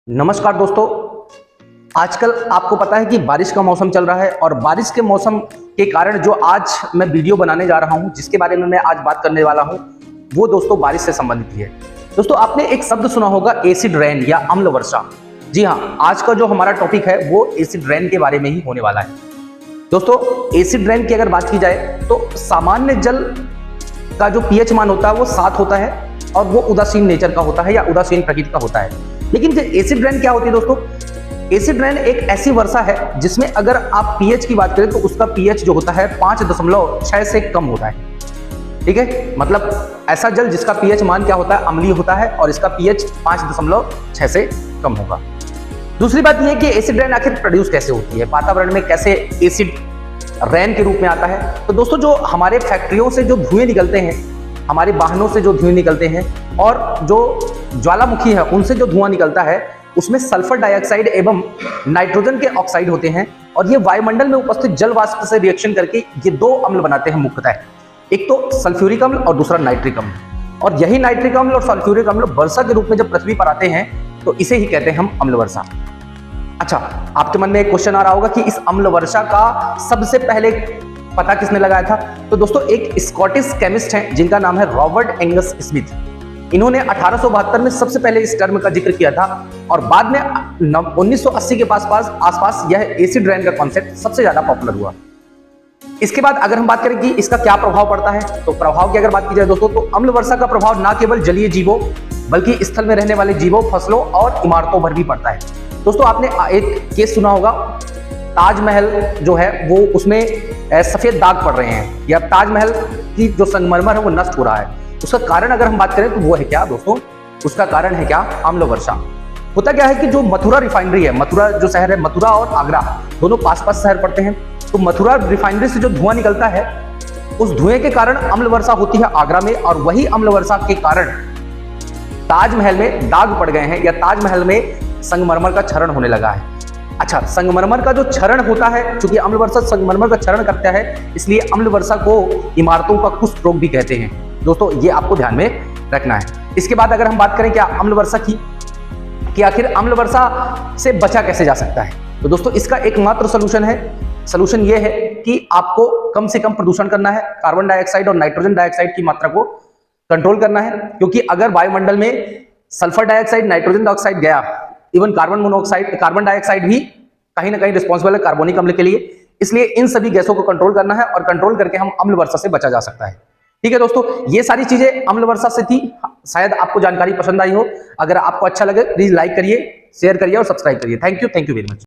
नमस्कार दोस्तों। आजकल आपको पता है कि बारिश का मौसम चल रहा है और बारिश के मौसम के कारण जो आज मैं वीडियो बनाने जा रहा हूं, जिसके बारे में मैं आज बात करने वाला हूं, वो दोस्तों बारिश से संबंधित ही है। दोस्तों आपने एक शब्द सुना होगा, एसिड रेन या अम्ल वर्षा। जी हाँ, आज का जो हमारा टॉपिक है वो एसिड रेन के बारे में ही होने वाला है। दोस्तों एसिड रेन की अगर बात की जाए तो सामान्य जल का जो पीएच मान होता है वो 7 होता है और वो उदासीन नेचर का होता है या उदासीन प्रकृति का होता है। लेकिन जो एसिड रेन क्या होती है दोस्तों, एसिड रेन एक ऐसी वर्षा है जिसमें अगर आप पीएच की बात करें तो उसका पीएच जो होता है 5.6 से कम होता है। ठीक है, मतलब ऐसा जल जिसका पीएच मान क्या होता है, अम्लीय होता है और इसका पीएच 5.6 से कम होगा। दूसरी बात यह है कि एसिड रेन आखिर प्रोड्यूस कैसे होती है, वातावरण में कैसे एसिड रेन के रूप में आता है। तो दोस्तों जो हमारे फैक्ट्रियों से जो धुएं निकलते हैं, हमारे वाहनों से जो धुएं निकलते हैं और जो ज्वालामुखी है उनसे जो धुआं निकलता है उसमें सल्फर डाइऑक्साइड एवं नाइट्रोजन के ऑक्साइड होते हैं और ये वायुमंडल में उपस्थित जल वाष्प से रिएक्शन करके ये दो अम्ल बनाते हैं मुख्यतः, एक तो सल्फ्यूरिक अम्ल और दूसरा नाइट्रिक अम्ल। और यही नाइट्रिक अम्ल और सल्फ्यूरिक अम्ल वर्षा के रूप में जब पृथ्वी पर आते हैं तो इसे ही कहते हैं हम अम्ल वर्षा। अच्छा, आपके मन में एक क्वेश्चन आ रहा होगा कि इस अम्ल वर्षा का सबसे पहले पता किसने लगाया था। तो दोस्तों एक स्कॉटिश केमिस्ट हैं जिनका नाम है रॉबर्ट एंगस स्मिथ। इन्होंने 1872 में सबसे पहले इस टर्म का जिक्र किया था और बाद में 1980 के आसपास यह एसिड रेन का कॉन्सेप्ट सबसे ज्यादा पॉपुलर हुआ। इसके बाद अगर हम बात करें कि इसका क्या प्रभाव पड़ता है, तो प्रभाव की अगर बात की जाए दोस्तों तो अम्ल वर्षा का प्रभाव न केवल जलीय जीवों बल्कि स्थल में रहने वाले जीवों, फसलों और इमारतों पर भी पड़ता है। दोस्तों आपने एक केस सुना होगा, ताजमहल जो है वो उसमें सफेद दाग पड़ रहे हैं या ताजमहल की जो संगमरमर है वो नष्ट हो रहा है। उसका कारण अगर हम बात करें तो वो है क्या दोस्तों, उसका कारण है क्या, अम्ल वर्षा। होता क्या है कि जो मथुरा रिफाइनरी है, मथुरा जो शहर है, मथुरा और आगरा दोनों पास शहर पड़ते हैं, तो मथुरा रिफाइनरी से जो धुआं निकलता है उस धुएं के कारण अम्ल वर्षा होती है आगरा में और वही अम्ल वर्षा के कारण ताजमहल में दाग पड़ गए हैं या ताजमहल में संगमरमर का क्षरण होने लगा है। अच्छा, संगमरमर का जो क्षरण होता है, चूंकि अम्ल वर्षा संगमरमर का क्षरण करता है इसलिए अम्ल वर्षा को इमारतों का कुष्ठ रोग भी कहते हैं। दोस्तों ये आपको ध्यान में रखना है। इसके बाद अगर हम बात करें क्या अम्ल वर्षा की कि आखिर अम्ल वर्षा से बचा कैसे जा सकता है, तो दोस्तों इसका एकमात्र सोल्यूशन है। सोल्यूशन ये है कि आपको कम से कम प्रदूषण करना है, कार्बन डाइऑक्साइड और नाइट्रोजन डाइऑक्साइड की मात्रा को कंट्रोल करना है, क्योंकि अगर वायुमंडल में सल्फर डाइऑक्साइड, नाइट्रोजन डाइऑक्साइड गया, even carbon monoxide, carbon dioxide भी कहीं ना कहीं रिस्पॉन्सिबल है कार्बोनिक अम्ल के लिए। इसलिए इन सभी गैसों को कंट्रोल करना है और कंट्रोल करके हम अम्ल वर्षा से बचा जा सकता है। ठीक है दोस्तों, ये सारी चीजें अम्ल वर्षा से थी। शायद आपको जानकारी पसंद आई हो। अगर आपको अच्छा लगे प्लीज लाइक करिए, शेयर करिए और सब्सक्राइब करिए। Thank you very much.